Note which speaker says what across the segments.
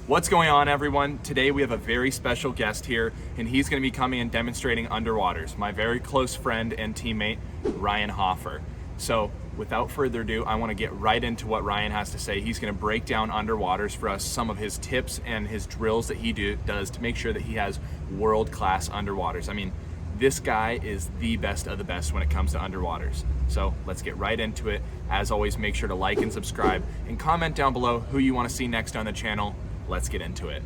Speaker 1: What's going on, everyone? Today we have a very special guest here, and he's going to be coming and demonstrating underwaters. My very close friend and teammate, Ryan Hoffer. So without further ado, I want to get right into what Ryan has to say. He's going to break down underwaters for us, some of his tips and his drills that he does to make sure that he has world-class underwaters. I mean, this guy is the best of the best when it comes to underwaters. So let's get right into it. As always, make sure to like and subscribe and comment down below who you want to see next on the channel. Let's get into it.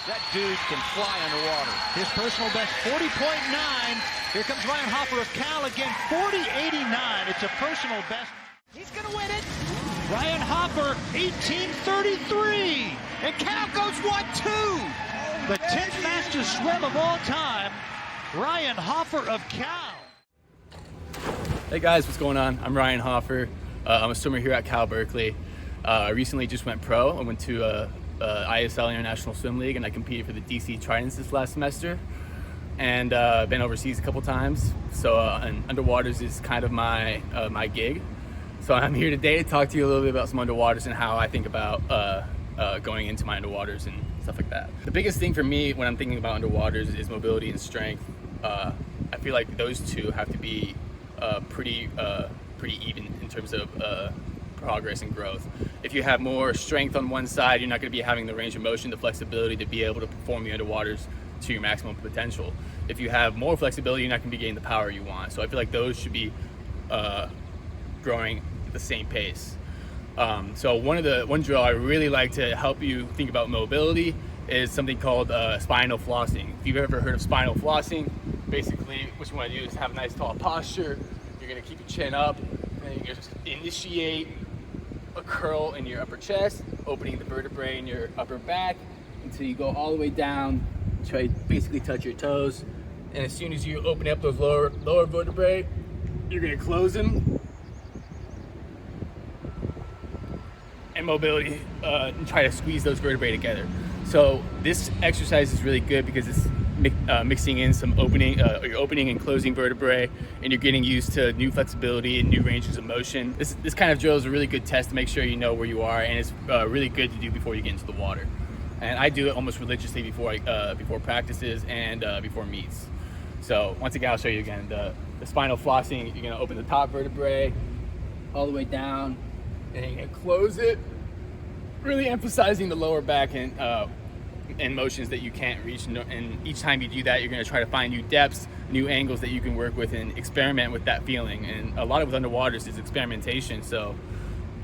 Speaker 2: That dude can fly underwater. His personal best, 40.9. Here comes Ryan Hoffer of Cal again, 40.89. It's a personal best. He's going to win it. Ryan Hoffer, 18.33. And Cal goes 1-2. The 10th fastest swim of all time, Ryan Hoffer of Cal.
Speaker 3: Hey guys, what's going on? I'm Ryan Hoffer. I'm a swimmer here at Cal Berkeley. I recently just went pro. I went to ISL International Swim League, and I competed for the DC Trident this last semester, and been overseas a couple times. So and underwaters is kind of my my gig. So I'm here today to talk to you a little bit about some underwaters and how I think about going into my underwaters and stuff like that. The biggest thing for me when I'm thinking about underwaters is mobility and strength. I feel like those two have to be pretty even in terms of progress and growth. If you have more strength on one side, you're not going to be having the range of motion, the flexibility to be able to perform the underwaters to your maximum potential. If you have more flexibility, you're not going to be getting the power you want. So I feel like those should be growing at the same pace. So one drill I really like to help you think about mobility is something called spinal flossing. If you've ever heard of spinal flossing, basically what you want to do is have a nice tall posture. You're going to keep your chin up, and you just initiate a curl in your upper chest, opening the vertebrae in your upper back until you go all the way down, try to basically touch your toes. And as soon as you open up those lower vertebrae, you're going to close them. And mobility, and try to squeeze those vertebrae together. So this exercise is really good because it's mixing in some you're opening and closing vertebrae, and you're getting used to new flexibility and new ranges of motion. This kind of drill is a really good test to make sure you know where you are, and it's really good to do before you get into the water. And I do it almost religiously before practices and before meets. So once again, I'll show you again the spinal flossing. You're going to open the top vertebrae all the way down, and you're going to close it, really emphasizing the lower back and motions that you can't reach. And each time you do that, you're going to try to find new depths, new angles that you can work with and experiment with that feeling. And a lot of with underwaters is experimentation. So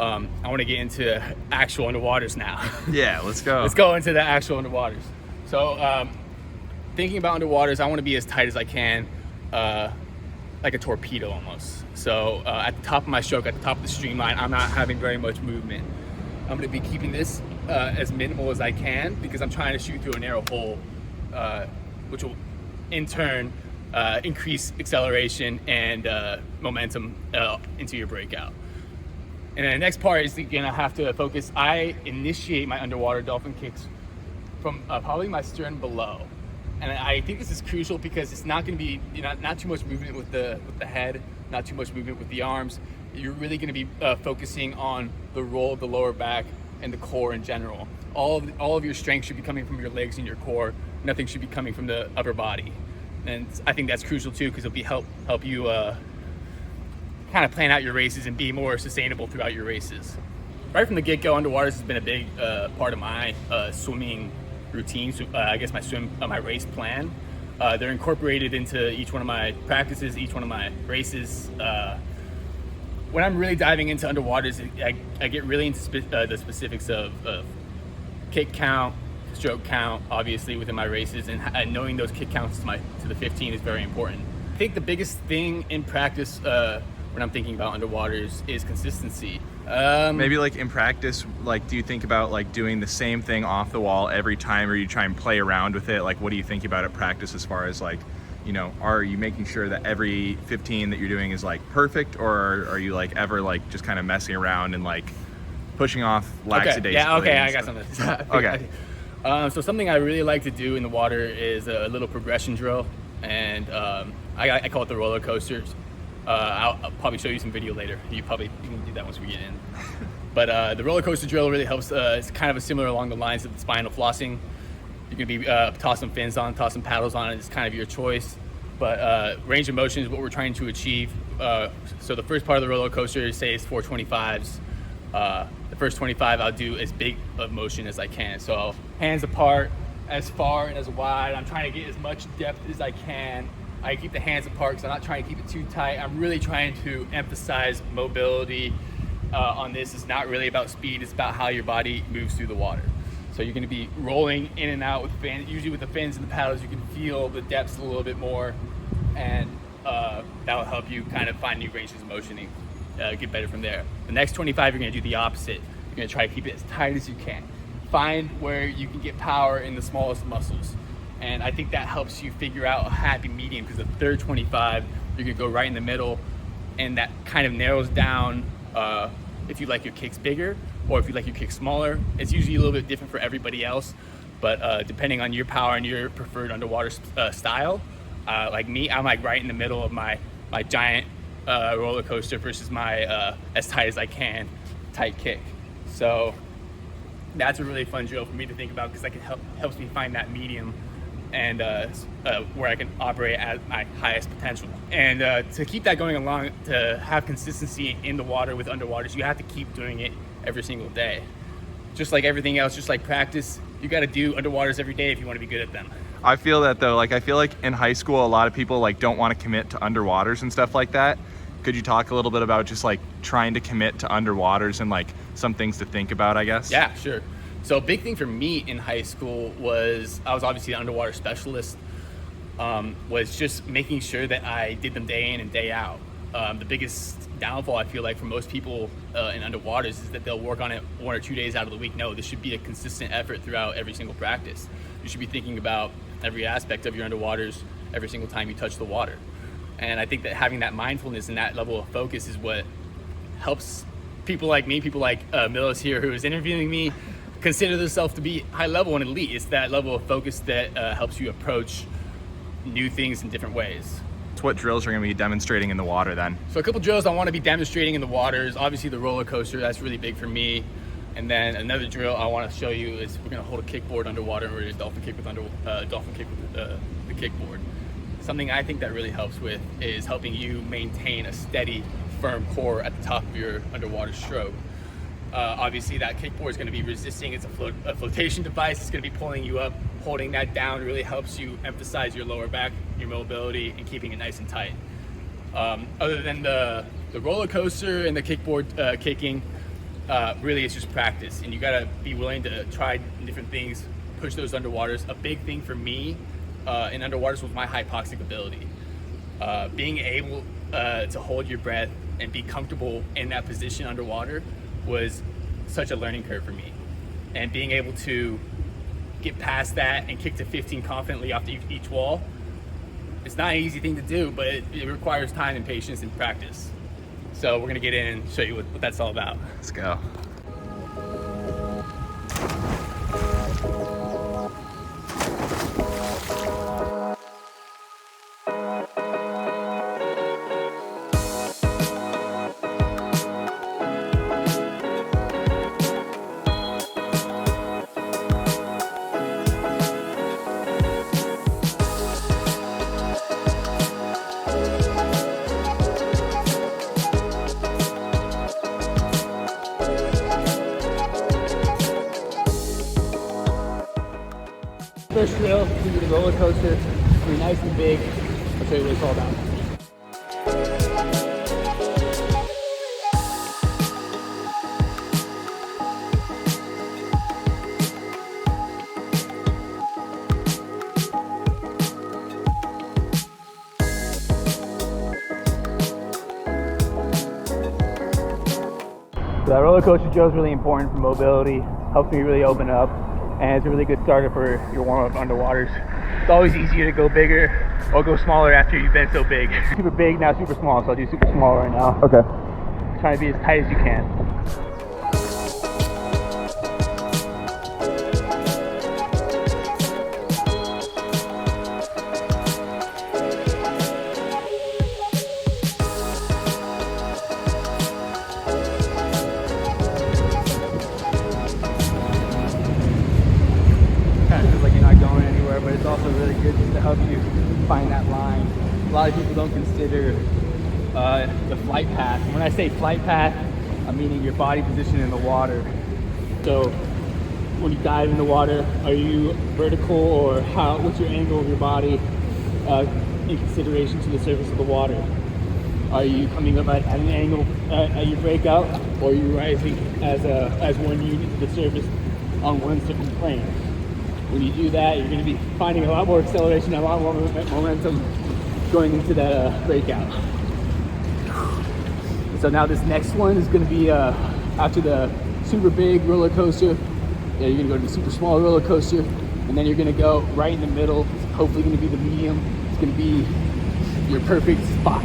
Speaker 3: I want to get into actual underwaters now.
Speaker 1: Yeah, let's go.
Speaker 3: Let's go into the actual underwaters. So thinking about underwaters, I want to be as tight as I can, like a torpedo almost. So at the top of my stroke, at the top of the streamline, I'm not having very much movement. I'm going to be keeping this as minimal as I can because I'm trying to shoot through a narrow hole, which will in turn increase acceleration and momentum into your breakout. And then the next part is going to have to focus. I initiate my underwater dolphin kicks from probably my stern below. And I think this is crucial because it's not going to be not too much movement with the head, not too much movement with the arms. You're really going to be focusing on the roll of the lower back and the core in general. All of your strength should be coming from your legs and your core. Nothing should be coming from the upper body. And I think that's crucial too because it'll help you kind of plan out your races and be more sustainable throughout your races. Right from the get-go, underwaters has been a big part of my swimming routine. So, I guess my race plan. They're incorporated into each one of my practices, each one of my races. When I'm really diving into underwaters, I get really into the specifics of kick count, stroke count, obviously within my races, and knowing those kick counts to the 15 is very important. I think the biggest thing in practice when I'm thinking about underwaters is consistency.
Speaker 1: Maybe like in practice, like do you think about like doing the same thing off the wall every time, or you try and play around with it? Like what do you think about at practice as far as like, are you making sure that every 15 that you're doing is like perfect, or are you like ever like just kind of messing around and like pushing off lackadaisically?
Speaker 3: Yeah, okay, I got something.
Speaker 1: Okay.
Speaker 3: So something I really like to do in the water is a little progression drill, and I call it the roller coasters. I'll probably show you some video later. You can do that once we get in. But the roller coaster drill really helps. It's kind of similar along the lines of the spinal flossing. You can be toss some fins on, toss some paddles on. It's kind of your choice. But range of motion is what we're trying to achieve. So the first part of the roller coaster, say, is 425s. The first 25, I'll do as big of motion as I can. So hands apart, as far and as wide. I'm trying to get as much depth as I can. I keep the hands apart because I'm not trying to keep it too tight. I'm really trying to emphasize mobility on this. It's not really about speed. It's about how your body moves through the water. So you're going to be rolling in and out with fins. Usually with the fins and the paddles, you can feel the depths a little bit more, and that will help you kind of find new ranges of motion and get better from there. The next 25, you're going to do the opposite. You're going to try to keep it as tight as you can. Find where you can get power in the smallest muscles. And I think that helps you figure out a happy medium, because the third 25, you're going to go right in the middle, and that kind of narrows down if you like your kicks bigger or if you like your kicks smaller. It's usually a little bit different for everybody else, but depending on your power and your preferred underwater style, like me, I'm like right in the middle of my giant roller coaster versus my as tight as I can tight kick. So that's a really fun drill for me to think about, because helps me find that medium and where I can operate at my highest potential. And to keep that going along, to have consistency in the water with underwaters, you have to keep doing it every single day. Just like everything else, just like practice, you got to do underwaters every day if you want to be good at them.
Speaker 1: I feel that though, like I feel like in high school, a lot of people like don't want to commit to underwaters and stuff like that. Could you talk a little bit about just like trying to commit to underwaters and like some things to think about, I guess?
Speaker 3: Yeah, sure. So a big thing for me in high school was, I was obviously an underwater specialist, was just making sure that I did them day in and day out. The biggest downfall I feel like for most people in underwaters is that they'll work on it 1 or 2 days out of the week. No, this should be a consistent effort throughout every single practice. You should be thinking about every aspect of your underwaters every single time you touch the water. And I think that having that mindfulness and that level of focus is what helps people like me, people like Millis here, who is interviewing me, consider themselves to be high level and elite. It's that level of focus that helps you approach new things in different ways.
Speaker 1: So what drills are going to be demonstrating in the water then?
Speaker 3: So a couple drills I want to be demonstrating in the water is obviously the roller coaster. That's really big for me. And then another drill I want to show you is we're going to hold a kickboard underwater, and we're going to dolphin kick with the kickboard. Something I think that really helps with is helping you maintain a steady, firm core at the top of your underwater stroke. Obviously that kickboard is going to be resisting. It's a flotation device. It's going to be pulling you up. Holding that down really helps you emphasize your lower back, your mobility, and keeping it nice and tight. Other than the roller coaster and the kickboard kicking, really it's just practice, and you got to be willing to try different things, push those underwaters. A big thing for me in underwaters was my hypoxic ability. Being able to hold your breath and be comfortable in that position underwater was such a learning curve for me. And being able to get past that and kick to 15 confidently off each wall, it's not an easy thing to do, but it requires time and patience and practice. So we're gonna get in and show you what that's all about.
Speaker 1: Let's go.
Speaker 3: First drill, we do the roller coaster. It's gonna be nice and big. I'll show you what it's all about. So that roller coaster drill is really important for mobility. Helps me really open up. And it's a really good starter for your warm-up underwaters. It's always easier to go bigger or go smaller after you've been so big. Super big, now super small, so I'll do super small right now.
Speaker 1: Okay.
Speaker 3: Trying to be as tight as you can. feels like you're not going anywhere, but it's also really good just to help you find that line. A lot of people don't consider the flight path. When I say flight path, I'm meaning your body position in the water. So when you dive in the water, are you vertical, or what's your angle of your body in consideration to the surface of the water? Are you coming up at an angle at your breakout, or are you rising as one unit to the surface on one certain plane? When you do that, you're going to be finding a lot more acceleration, a lot more momentum going into that breakout. So now this next one is going to be after the super big roller coaster. You're going to go to the super small roller coaster, and then you're going to go right in the middle. It's hopefully going to be the medium. It's going to be your perfect spot.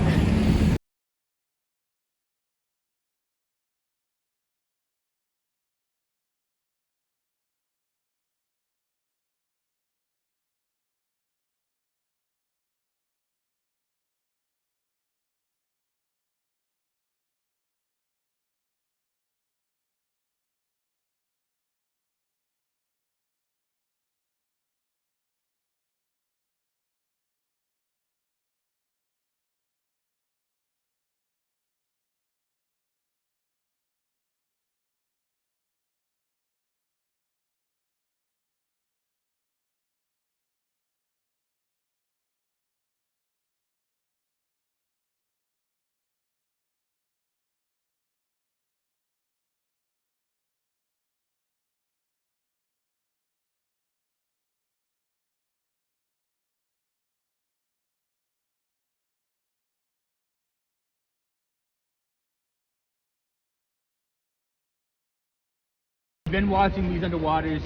Speaker 3: If you've been watching these underwaters,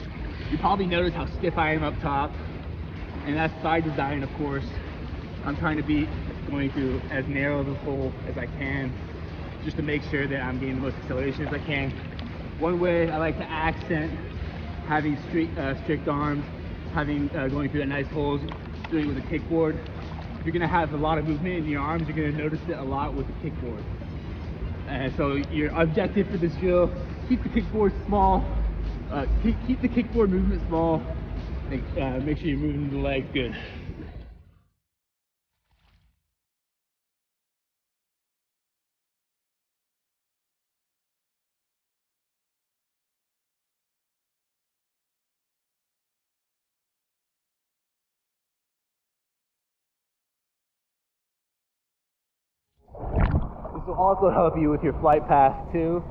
Speaker 3: you probably noticed how stiff I am up top, and that's by design, of course. I'm trying to be going through as narrow of a hole as I can, just to make sure that I'm getting the most acceleration as I can. One way I like to accent having strict arms, going through that nice holes, doing it with a kickboard. If you're gonna have a lot of movement in your arms, you're gonna notice it a lot with the kickboard. And so your objective for this drill, keep the kickboard small, keep the kickboard movement small, and make sure you're moving the legs good. This will also help you with your flight path too.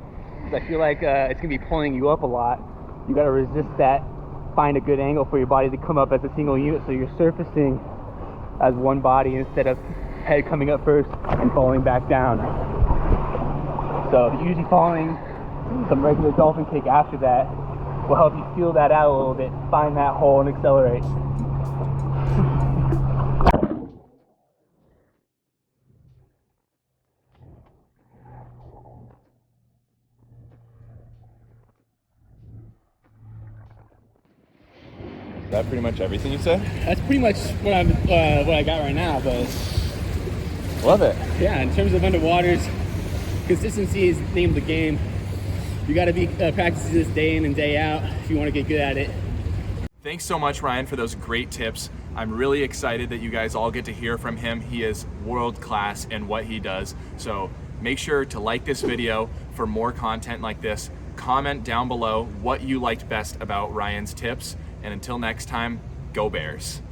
Speaker 3: I feel like it's gonna be pulling you up a lot. You gotta resist that. Find a good angle for your body to come up as a single unit, so you're surfacing as one body instead of head coming up first and falling back down. So usually following some regular dolphin kick after that will help you feel that out a little bit, find that hole and accelerate.
Speaker 1: Is that pretty much everything you said?
Speaker 3: That's pretty much what I got right now, but
Speaker 1: Love it.
Speaker 3: yeah, in terms of underwaters, consistency is the name of the game. You got to be practicing this day in and day out if you want to get good at it.
Speaker 1: Thanks so much, Ryan, for those great tips. I'm really excited that you guys all get to hear from him. He is world class in what he does. So make sure to like this video for more content like this. Comment down below what you liked best about Ryan's tips. And until next time, go Bears.